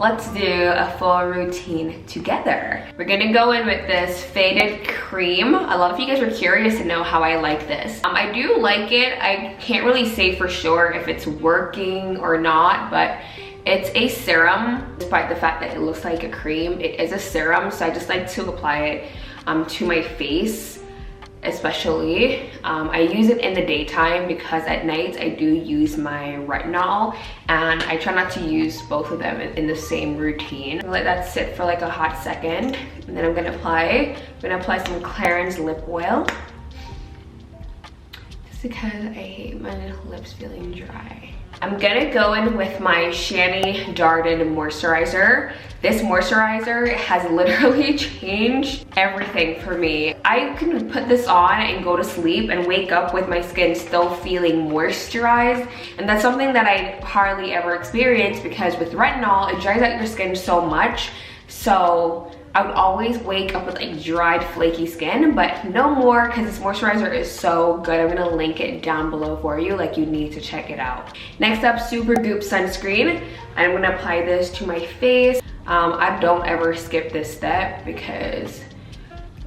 Let's do a full routine together. We're gonna go in with this faded cream. A lot of you guys were curious to know how I like this. I do like it. I can't really say for sure if it's working or not, but it's a serum. Despite the fact that it looks like a cream, it is a serum, so I just like to apply it to my face. Especially I use it in the daytime because at night I do use my retinol, and I try not to use both of them in the same routine. Let that sit for like a hot second, and then I'm gonna apply some Clarins lip oil, just because I hate my lips feeling dry. I'm gonna go in with my Shani Darden moisturizer. This moisturizer has literally changed everything for me. I can put this on and go to sleep and wake up with my skin still feeling moisturized. And that's something that I hardly ever experience, because with retinol, it dries out your skin so much. So I would always wake up with like dried, flaky skin, but no more, because this moisturizer is so good. I'm gonna link it down below for you, like you need to check it out. Next up, Supergoop sunscreen. I'm gonna apply this to my face. I don't ever skip this step because,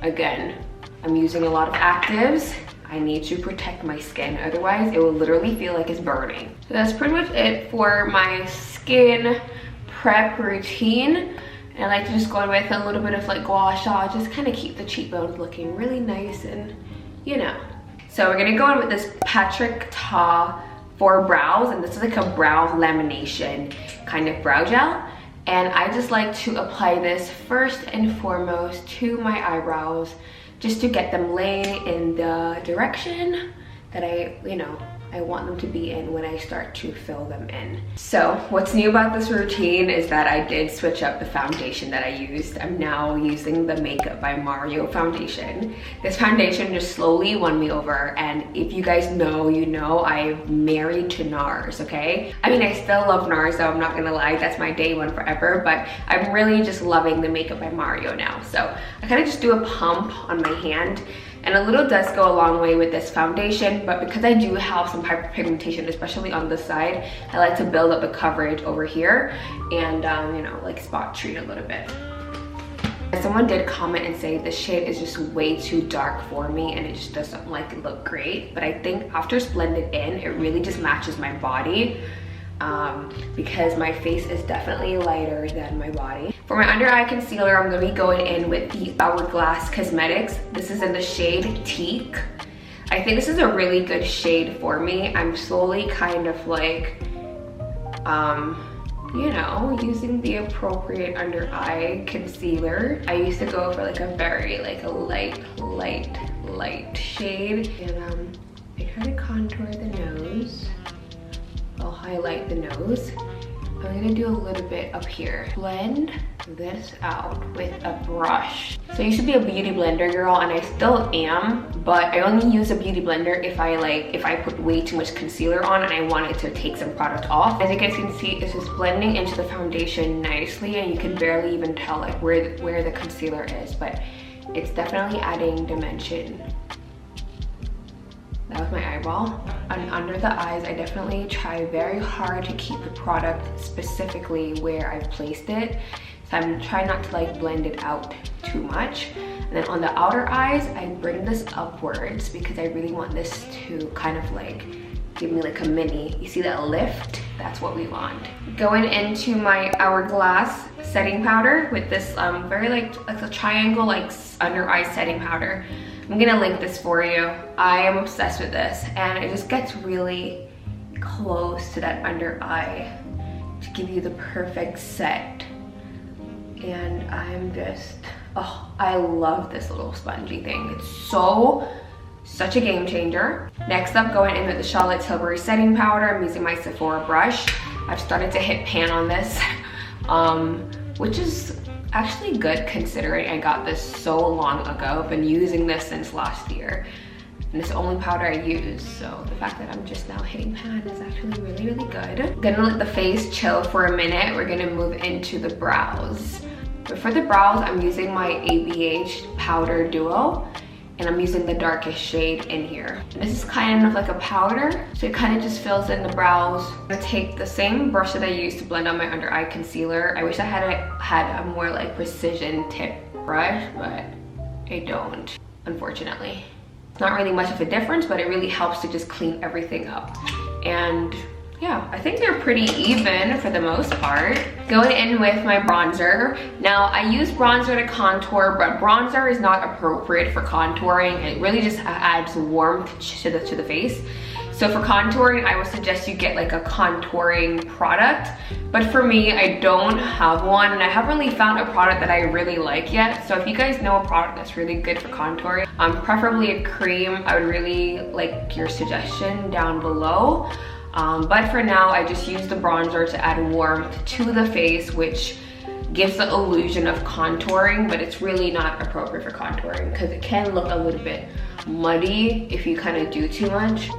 again, I'm using a lot of actives. I need to protect my skin, otherwise it will literally feel like it's burning. So that's pretty much it for my skin prep routine. And I like to just go in with a little bit of like gua sha, just kind of keep the cheekbones looking really nice and, you know. So we're gonna go in with this Patrick Ta for brows, and this is like a brow lamination kind of brow gel. And I just like to apply this first and foremost to my eyebrows, just to get them laying in the direction that I want them to be in when I start to fill them in. So what's new about this routine is that I did switch up the foundation that I used. I'm now using the Makeup by Mario foundation. This foundation just slowly won me over, and if you guys know, you know I'm married to NARS, okay? I mean, I still love NARS, so I'm not gonna lie, that's my day one forever, but I'm really just loving the Makeup by Mario now. So I kind of just do a pump on my hand, and a little does go a long way with this foundation, but because I do have some hyperpigmentation, especially on this side, I like to build up the coverage over here and, you know, like spot treat a little bit. Someone did comment and say this shade is just way too dark for me and it just doesn't like look great, but I think after it's blended in, it really just matches my body. Because my face is definitely lighter than my body. For my under eye concealer, I'm gonna be going in with the Hourglass Cosmetics. This is in the shade Teak. I think this is a really good shade for me. I'm slowly kind of like, you know, using the appropriate under eye concealer. I used to go for like a very like a light shade. And I try to contour the nose. I'll highlight the nose. I'm gonna do a little bit up here. Blend this out with a brush. So I used to be a beauty blender girl, and I still am, but I only use a beauty blender if I put way too much concealer on and I wanted to take some product off. As you guys can see, it's just blending into the foundation nicely, and you can barely even tell like where the concealer is, but it's definitely adding dimension. That was my eyeball. And under the eyes, I definitely try very hard to keep the product specifically where I've placed it. So I'm trying not to like blend it out too much. And then on the outer eyes, I bring this upwards because I really want this to kind of like give me like a mini, you see that lift? That's what we want. Going into my Hourglass setting powder with this very like a triangle like under eye setting powder. I'm gonna link this for you. I am obsessed with this, and it just gets really close to that under eye to give you the perfect set. And I'm just, oh, I love this little spongy thing. It's such a game changer. Next up, going in with the Charlotte Tilbury setting powder. I'm using my Sephora brush. I've started to hit pan on this, which is actually good considering I got this so long ago. I've been using this since last year, and it's the only powder I use, so the fact that I'm just now hitting pan is actually really, really good. I'm gonna let the face chill for a minute. We're gonna move into the brows. But for the brows, I'm using my ABH powder duo, and I'm using the darkest shade in here. This is kind of like a powder, so it kind of just fills in the brows. I'm gonna take the same brush that I used to blend out my under eye concealer. I wish I had a more like precision tip brush, but I don't, unfortunately. It's not really much of a difference, but it really helps to just clean everything up. And yeah, I think they're pretty even for the most part. Going in with my bronzer. Now, I use bronzer to contour, but bronzer is not appropriate for contouring. It really just adds warmth to the face. So for contouring, I would suggest you get like a contouring product. But for me, I don't have one, and I haven't really found a product that I really like yet. So if you guys know a product that's really good for contouring, preferably a cream, I would really like your suggestion down below. But for now, I just use the bronzer to add warmth to the face, which gives the illusion of contouring, but it's really not appropriate for contouring because it can look a little bit muddy if you kind of do too much.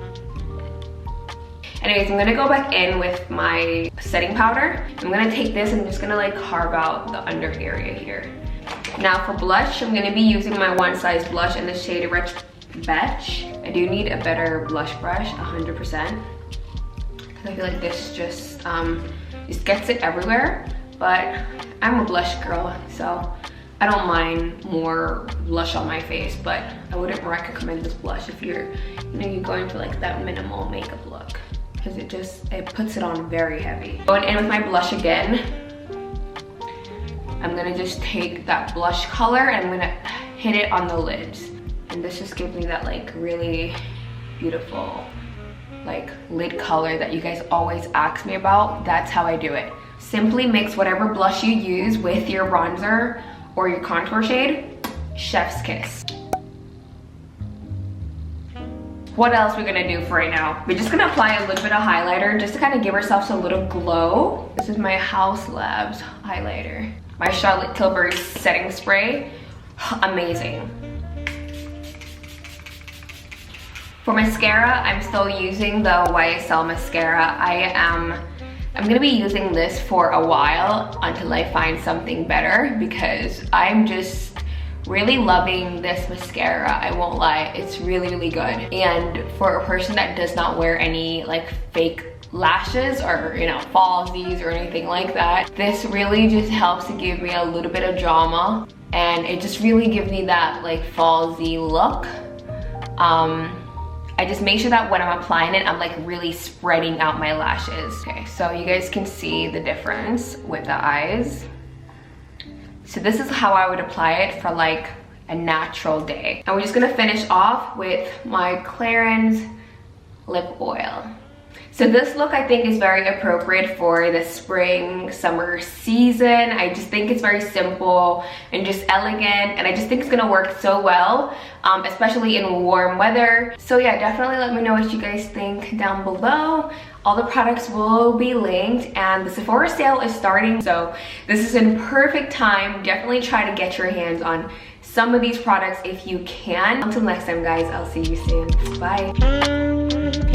Anyways, I'm gonna go back in with my setting powder. I'm gonna take this and I'm just gonna like carve out the under area here. Now for blush, I'm gonna be using my One Size blush in the shade Rich Betch. I do need a better blush brush, 100%. I feel like this just gets it everywhere, but I'm a blush girl, so I don't mind more blush on my face, but I wouldn't recommend this blush if you're going for like that minimal makeup look, because it puts it on very heavy. Going in with my blush again, I'm gonna just take that blush color and I'm gonna hit it on the lids, and this just gives me that like really beautiful like lid color that you guys always ask me about. That's how I do it. Simply mix whatever blush you use with your bronzer or your contour shade. Chef's kiss. What else we're gonna do for right now? We're just gonna apply a little bit of highlighter just to kind of give ourselves a little glow. This is my House Labs highlighter. My Charlotte Tilbury setting spray. Amazing. For mascara, I'm still using the YSL mascara. I'm gonna be using this for a while until I find something better, because I'm just really loving this mascara. I won't lie, it's really, really good. And for a person that does not wear any like fake lashes or falsies or anything like that, this really just helps to give me a little bit of drama, and it just really gives me that like falsy look. I just make sure that when I'm applying it, I'm like really spreading out my lashes. Okay, so you guys can see the difference with the eyes. So this is how I would apply it for like a natural day. And we're just gonna finish off with my Clarins lip oil. So this look I think is very appropriate for the spring, summer season. I just think it's very simple and just elegant, and I just think it's gonna work so well, especially in warm weather. So yeah, definitely let me know what you guys think down below. All the products will be linked, and the Sephora sale is starting, so this is in perfect time. Definitely try to get your hands on some of these products if you can. Until next time guys, I'll see you soon. Bye.